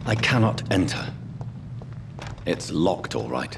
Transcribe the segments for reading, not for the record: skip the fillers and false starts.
I cannot enter. It's locked, all right.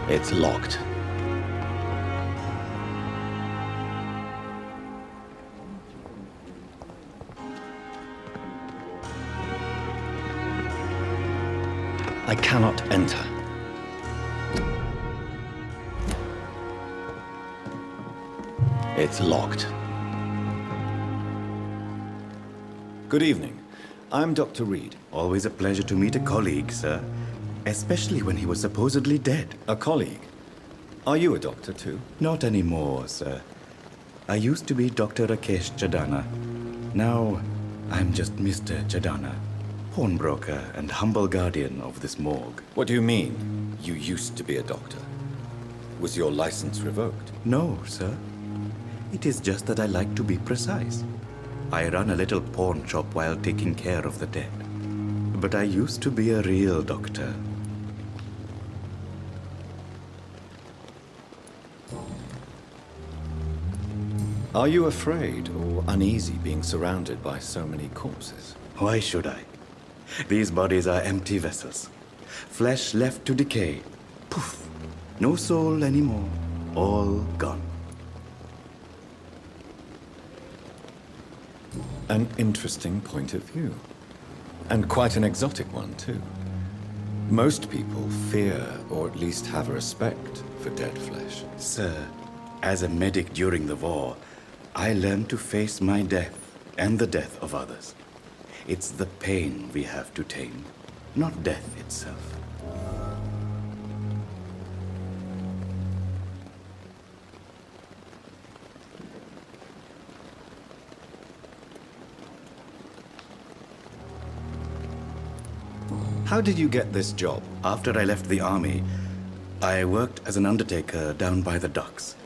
It's locked. I cannot enter. It's locked. Good evening. I'm Dr. Reed. Always a pleasure to meet a colleague, sir. Especially when he was supposedly dead. A colleague? Are you a doctor too? Not anymore, sir. I used to be Dr. Rakesh Chadana. Now, I'm just Mr. Chadana, pawnbroker and humble guardian of this morgue. What do you mean, you used to be a doctor? Was your license revoked? No, sir. It is just that I like to be precise. I run a little pawn shop while taking care of the dead. But I used to be a real doctor. Are you afraid or uneasy being surrounded by so many corpses? Why should I? These bodies are empty vessels. Flesh left to decay. Poof. No soul anymore. All gone. An interesting point of view. And quite an exotic one, too. Most people fear, or at least have a respect, for dead flesh. Sir, as a medic during the war, I learned to face my death and the death of others. It's the pain we have to tame, not death itself. How did you get this job? After I left the army, I worked as an undertaker down by the docks.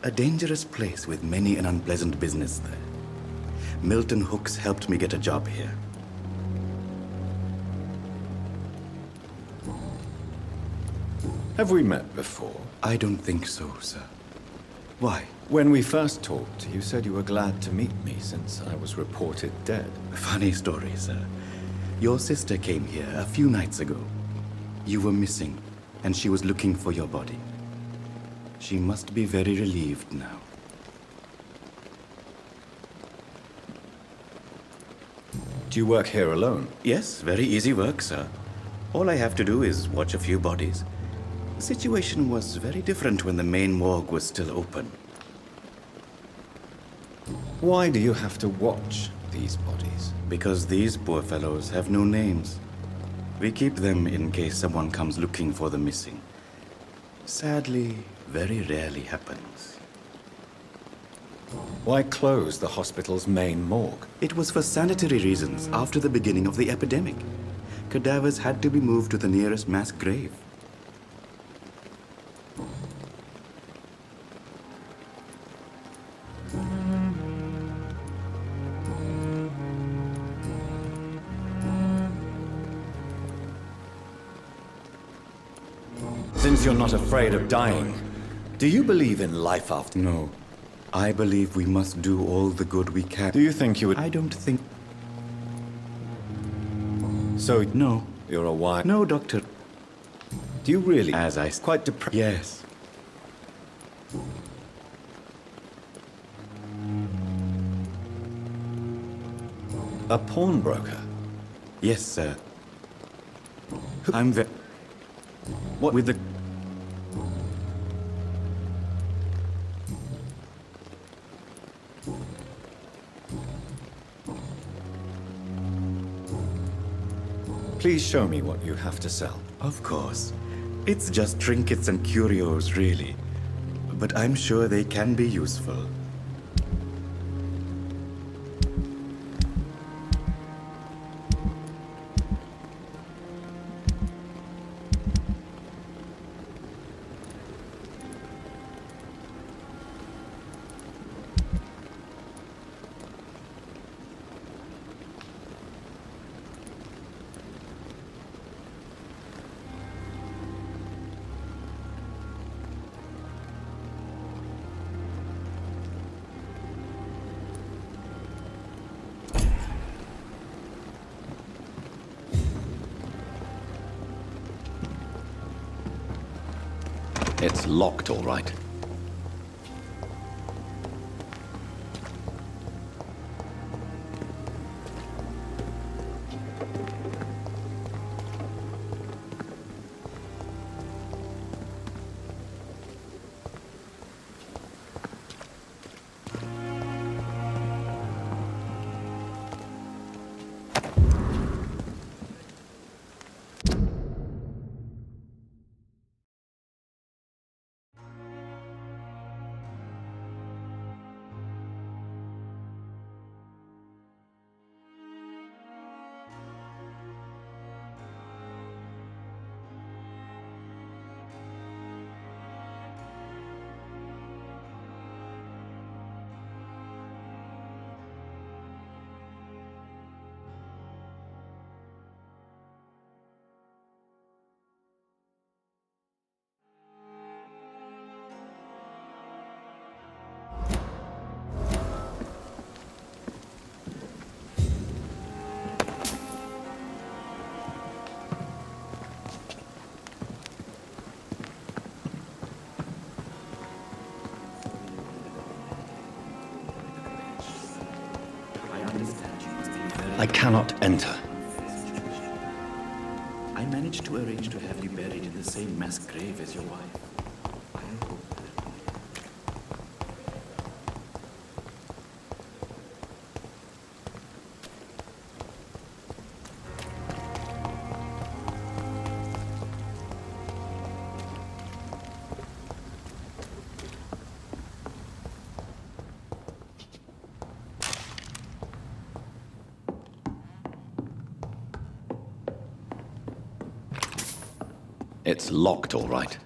A dangerous place with many an unpleasant business there. Milton Hooks helped me get a job here. Have we met before? I don't think so, sir. Why? When we first talked, you said you were glad to meet me since I was reported dead. Funny story, sir. Your sister came here a few nights ago. You were missing, and she was looking for your body. She must be very relieved now. Do you work here alone? Yes, very easy work, sir. All I have to do is watch a few bodies. The situation was very different when the main morgue was still open. Why do you have to watch these bodies? Because these poor fellows have no names. We keep them in case someone comes looking for the missing. Sadly, very rarely happens. Why close the hospital's main morgue? It was for sanitary reasons after the beginning of the epidemic. Cadavers had to be moved to the nearest mass grave. Since you're not afraid of dying, do you believe in life after? No, I believe we must do all the good we can. Do you think you would... I don't think... So, No. you're a wise... No, Doctor. Do you really? As I... Quite depressed. Yes. A pawnbroker? Yes, sir. I'm the... What? With the... Please show me what you have to sell. Of course. It's just trinkets and curios, really. But I'm sure they can be useful. It's locked, all right. I cannot enter. I managed to arrange to have you buried in the same mass grave as your wife. I hope that... It's locked, all right.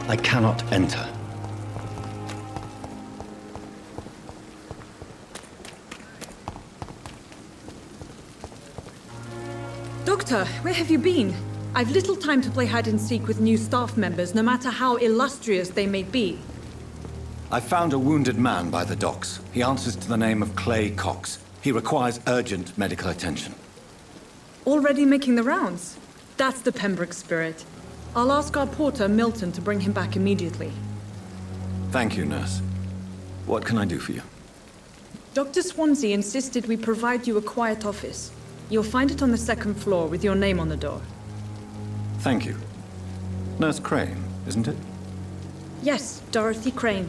I cannot enter. Doctor, where have you been? I've little time to play hide and seek with new staff members, no matter how illustrious they may be. I found a wounded man by the docks. He answers to the name of Clay Cox. He requires urgent medical attention. Already making the rounds? That's the Pembroke spirit. I'll ask our porter, Milton, to bring him back immediately. Thank you, nurse. What can I do for you? Dr. Swansea insisted we provide you a quiet office. You'll find it on the second floor with your name on the door. Thank you. Nurse Crane, isn't it? Yes, Dorothy Crane.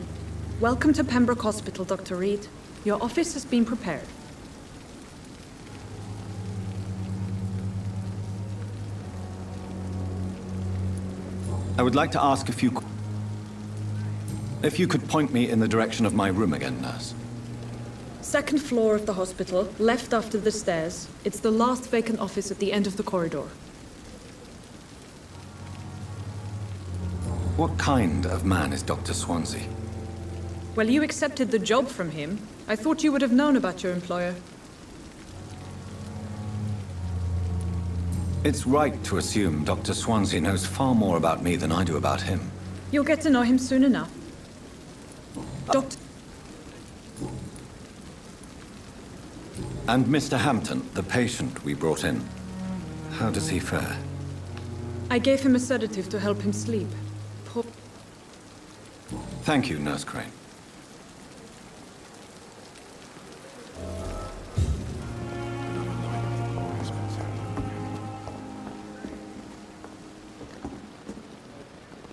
Welcome to Pembroke Hospital, Dr. Reed. Your office has been prepared. I would like to ask if you could point me in the direction of my room again, nurse. Second floor of the hospital, left after the stairs. It's the last vacant office at the end of the corridor. What kind of man is Dr. Swansea? Well, you accepted the job from him. I thought you would have known about your employer. It's right to assume Dr. Swansea knows far more about me than I do about him. You'll get to know him soon enough. Doctor... And Mr. Hampton, the patient we brought in, how does he fare? I gave him a sedative to help him sleep. Poor... Thank you, Nurse Crane.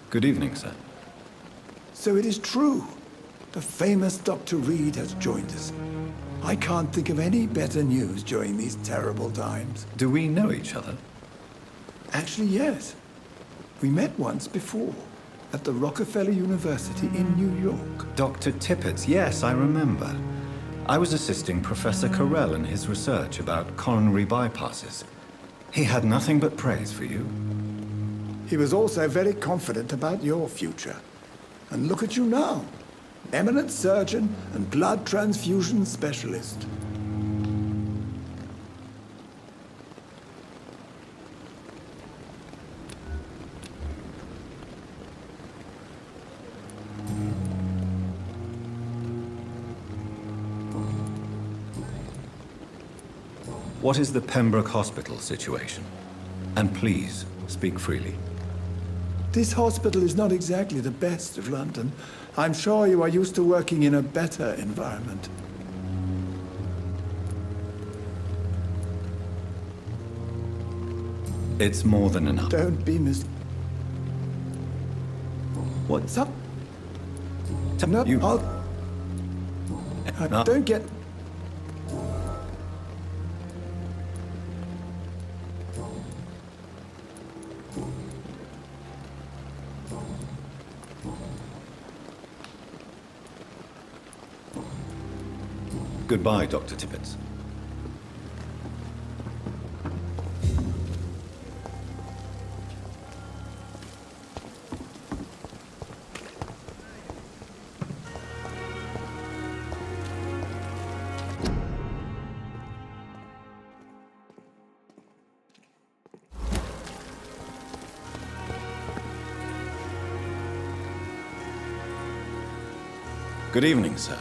Good evening, sir. So it is true. The famous Dr. Reed has joined us. I can't think of any better news during these terrible times. Do we know each other? Actually, yes. We met once before, at the Rockefeller University in New York. Dr. Tippett, yes, I remember. I was assisting Professor Carell in his research about coronary bypasses. He had nothing but praise for you. He was also very confident about your future. And look at you now. Eminent surgeon and blood transfusion specialist. What is the Pembroke Hospital situation? And please, speak freely. This hospital is not exactly the best of London. I'm sure you are used to working in a better environment. It's more than enough. Don't be What's up? No, You- No. Don't get... Goodbye, Dr. Tippett. Good evening, sir.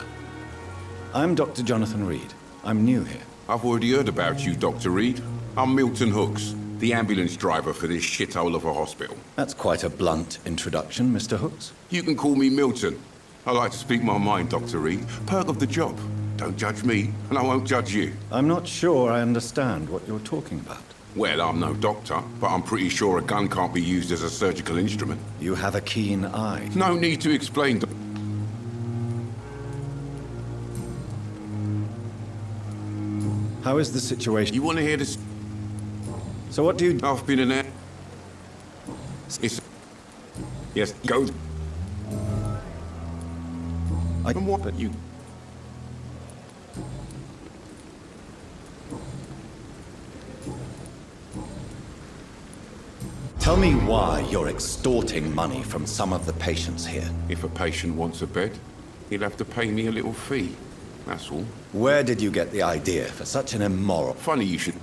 I'm Dr. Jonathan Reed. I'm new here. I've already heard about you, Dr. Reed. I'm Milton Hooks, the ambulance driver for this shithole of a hospital. That's quite a blunt introduction, Mr. Hooks. You can call me Milton. I like to speak my mind, Dr. Reed. Perk of the job. Don't judge me, and I won't judge you. I'm not sure I understand what you're talking about. Well, I'm no doctor, but I'm pretty sure a gun can't be used as a surgical instrument. You have a keen eye. No need to explain. How is the situation? You want to hear this? So what do you... I've been in there. It's... Yes, go. And what? But you... Tell me why you're extorting money from some of the patients here. If a patient wants a bed, he'll have to pay me a little fee. That's all. Where did you get the idea for such an immoral... Funny you should...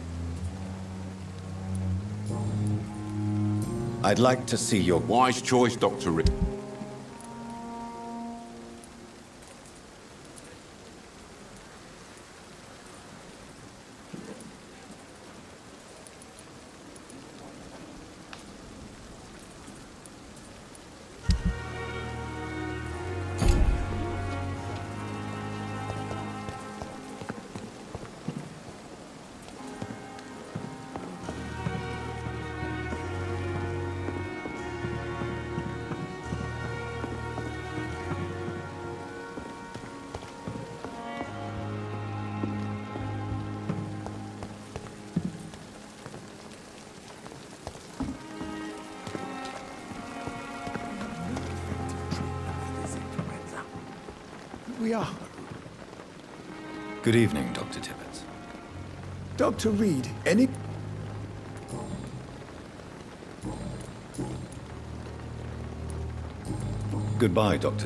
I'd like to see your... Wise choice, Dr. Reed. We are. Good evening, Dr. Tippett. Dr. Reed, any... Goodbye, Dr.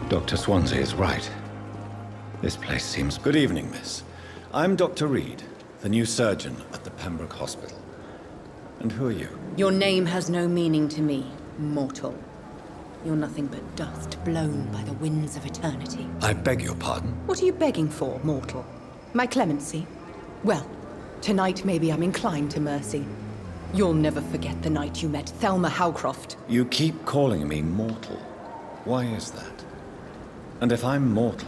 Dr. Swansea is right. This place seems... Good evening, miss. I'm Dr. Reed, the new surgeon at the Pembroke Hospital. And who are you? Your name has no meaning to me, mortal. You're nothing but dust blown by the winds of eternity. I beg your pardon? What are you begging for, mortal? My clemency? Well, tonight maybe I'm inclined to mercy. You'll never forget the night you met Thelma Howcroft. You keep calling me mortal. Why is that? And if I'm mortal,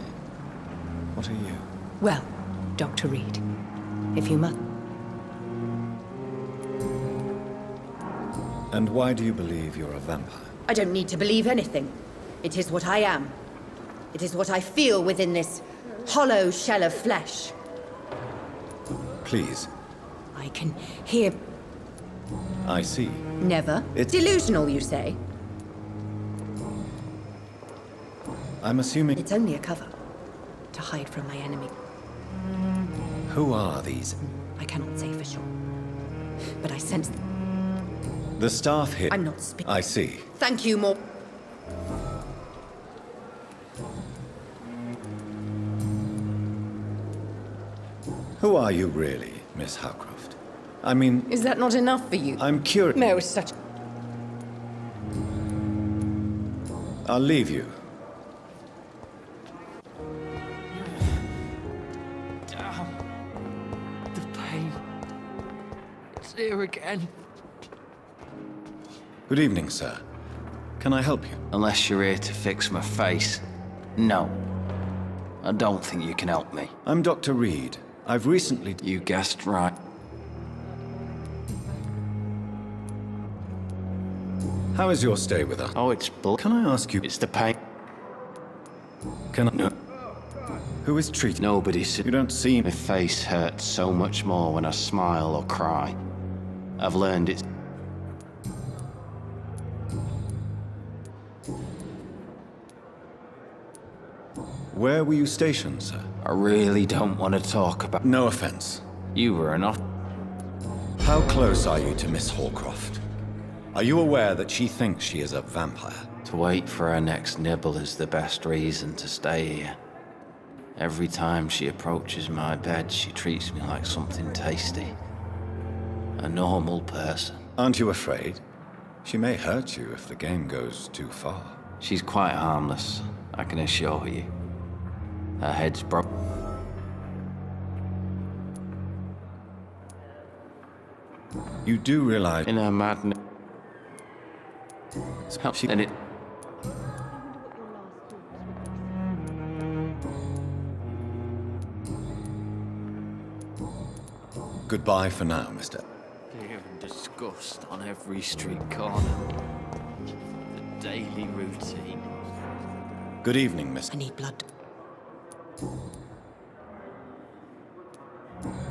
what are you? Well, Dr. Reed, if you must... And why do you believe you're a vampire? I don't need to believe anything. It is what I am. It is what I feel within this hollow shell of flesh. Please. I can hear... I see. Never? It's... Delusional, you say? I'm assuming... It's only a cover. To hide from my enemy. Who are these? I cannot say for sure. But I sense... The staff here... I'm not speaking... I see. Thank you, more... Who are you really, Miss Howcroft? I mean... Is that not enough for you? I'm curious... No, it's such... I'll leave you. The pain. It's here again. Good evening, sir. Can I help you? Unless you're here to fix my face. No. I don't think you can help me. I'm Dr. Reed. I've recently... You guessed right. How is your stay with us? Oh, it's Can I ask you... It's the pain. Can I... No. Who is treating... Nobody's... You don't seem... My face hurts so much more when I smile or cry. I've learned it's... Where were you stationed, sir? I really don't want to talk about... No offense. You were enough. How close are you to Miss Hawcroft? Are you aware that she thinks she is a vampire? To wait for her next nibble is the best reason to stay here. Every time she approaches my bed, she treats me like something tasty. A normal person. Aren't you afraid? She may hurt you if the game goes too far. She's quite harmless, I can assure you. Her head's broke. You do realize... In her madness... She... And it... Goodbye for now, Mr. Fear and disgust on every street corner. The daily routine. Good evening, Miss... I need blood.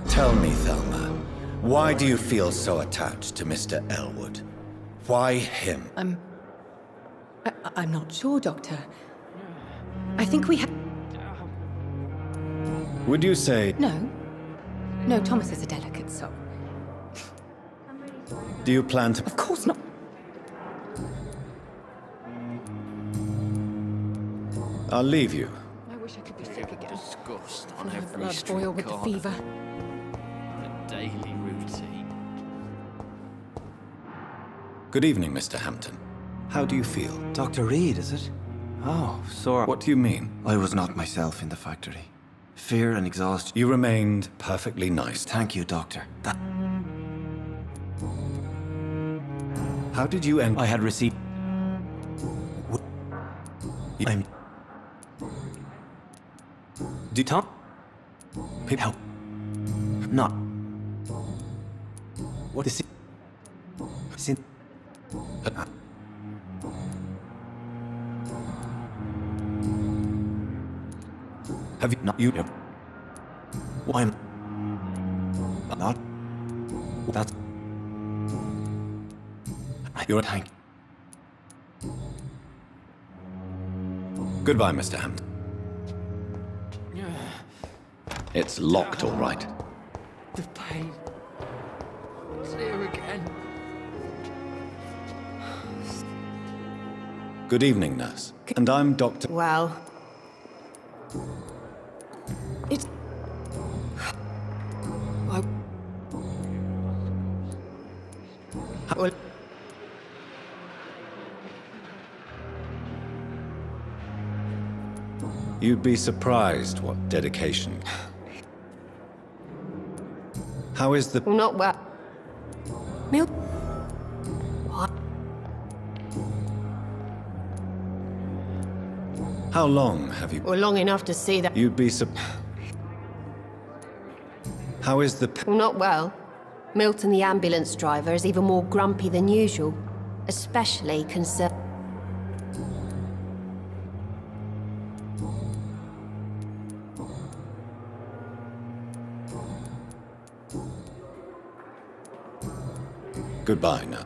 Tell me, Thelma, why do you feel so attached to Mr. Elwood? Why him? I'm not sure, Doctor. I think we have... Would you say... No. No, Thomas is a delicate soul. Do you plan to... Of course not. I'll leave you. I wish I could be sick again. Disgust on My every blood street boil with the corner. fever. The daily routine. Good evening, Mr. Hampton. How do you feel? Dr. Reed, is it? Oh, sorry. What do you mean? I was not myself in the factory. Fear and exhaustion. You remained perfectly nice. Thank you, Doctor. How did you end... I had received... I'm... Did Tom? Help. Not... What is it? Sin... Have you not? You. Why? Not. That's. You're a tank. Goodbye, Mr. Hampton. It's locked, all right. The pain. It's here again. Good evening, nurse. And I'm Dr. Well... It's... Well... You'd be surprised what dedication. How is the... Well, not well... Mil... What? How long have you... Well, long enough to see that... You'd be How is the... Well, not well. Milton, the ambulance driver, is even more grumpy than usual. Especially concerned... Goodbye, nurse.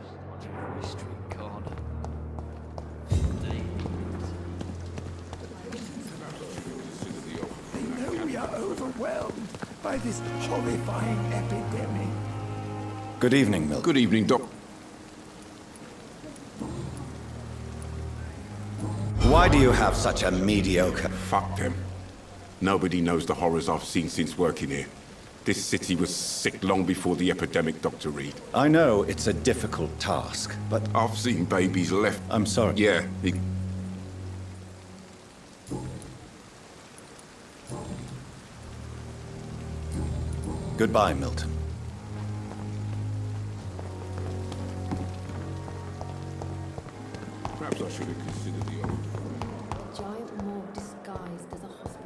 They know we are overwhelmed by this horrifying epidemic. Good evening, Milton. Good evening, Doc. Why do you have such a mediocre... Fuck them. Nobody knows the horrors I've seen since working here. This city was sick long before the epidemic, Dr. Reed. I know it's a difficult task, but... I've seen babies left. I'm sorry. Yeah, Goodbye, Milton. perhaps I should have considered the offer. Giant morgue disguised as a hospital.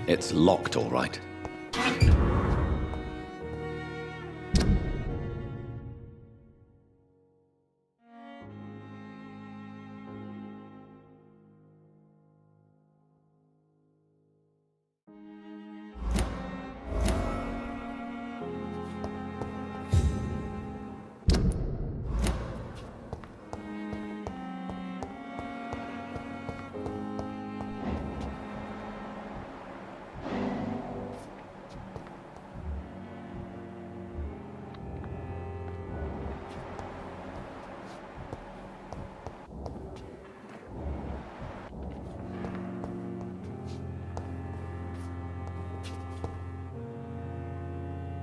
It's locked, all right.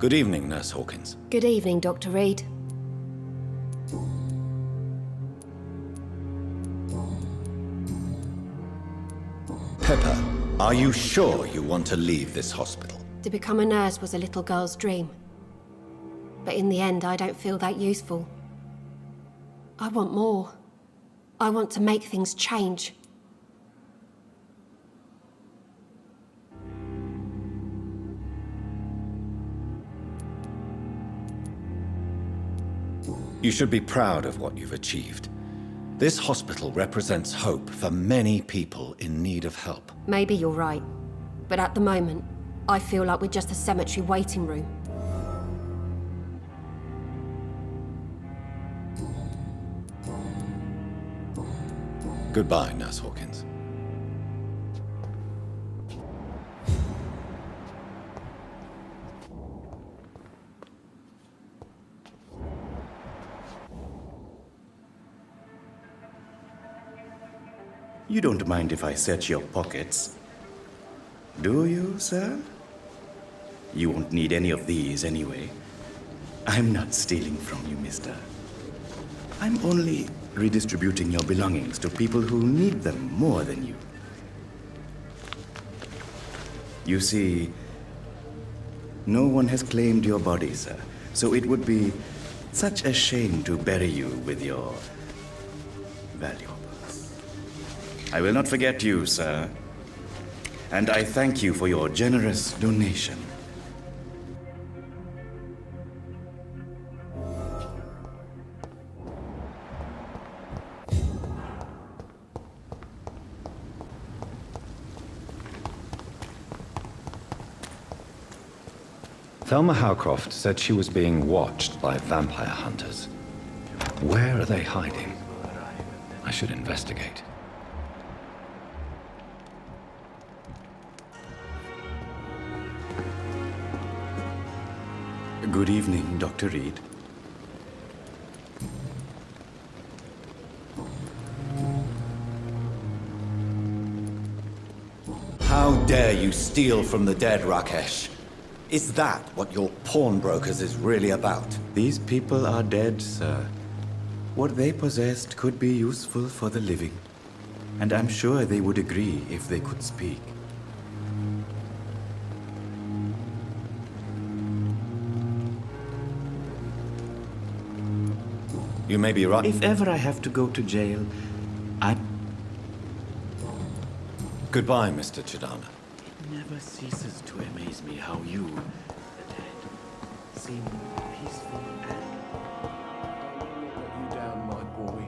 Good evening, Nurse Hawkins. Good evening, Dr. Reed. Pepper, are you sure you want to leave this hospital? To become a nurse was a little girl's dream. But in the end, I don't feel that useful. I want more. I want to make things change. You should be proud of what you've achieved. This hospital represents hope for many people in need of help. Maybe you're right. But at the moment, I feel like we're just a cemetery waiting room. Goodbye, Nurse Hawkins. You don't mind if I search your pockets, do you, sir? You won't need any of these anyway. I'm not stealing from you, mister. I'm only redistributing your belongings to people who need them more than you. You see, no one has claimed your body, sir, so it would be such a shame to bury you with your valuables. I will not forget you, sir, and I thank you for your generous donation. Thelma Howcroft said she was being watched by vampire hunters. Where are they hiding? I should investigate. Good evening, Dr. Reed. How dare you steal from the dead, Rakesh? Is that what your pawnbrokers is really about? These people are dead, sir. What they possessed could be useful for the living. And I'm sure they would agree if they could speak. You may be right. If ever I have to go to jail, Goodbye, Mr. Chidana. It never ceases to amaze me how you, the dead, seem peaceful and... I will not let you down, my boy.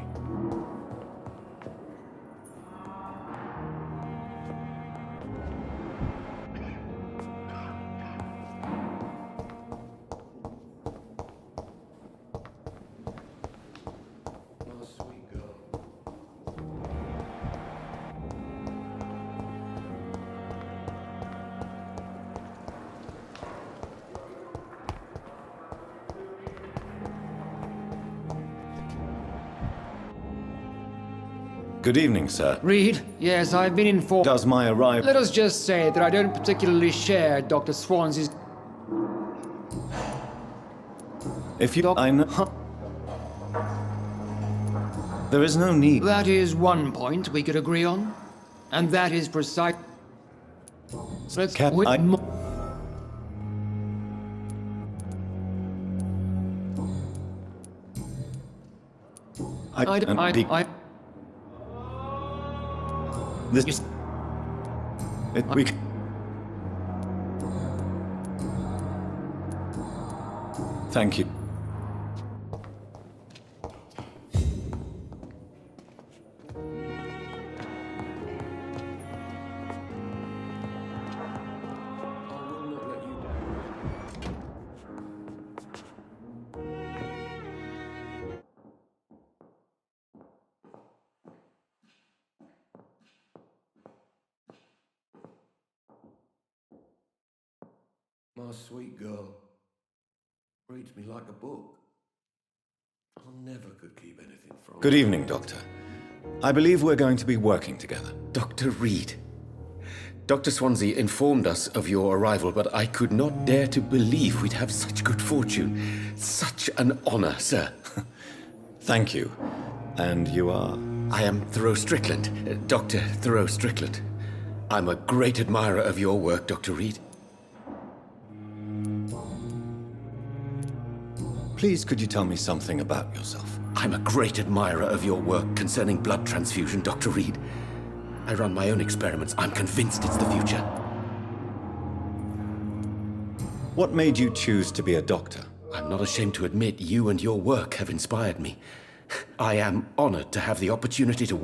My sweet girl. Good evening, sir. Reed, yes, I've been informed. Does my arrival... Let us just say that I don't particularly share Dr. Swansea's... If you... I know... There is no need... That is one point we could agree on. And that is precise... So let's... Cap- wait I- mo- This... we... Thank you. I will not let you down. My sweet girl reads me like a book. I never could keep anything from her. Good evening, Doctor. I believe we're going to be working together. Dr. Reed. Dr. Swansea informed us of your arrival, but I could not dare to believe we'd have such good fortune. Such an honor, sir. Thank you. And you are? I am Thoreau Strickland, Dr. Thoreau Strickland. I'm a great admirer of your work, Dr. Reed. Please, could you tell me something about yourself? I'm a great admirer of your work concerning blood transfusion, Dr. Reed. I run my own experiments. I'm convinced it's the future. What made you choose to be a doctor? I'm not ashamed to admit you and your work have inspired me. I am honored to have the opportunity to work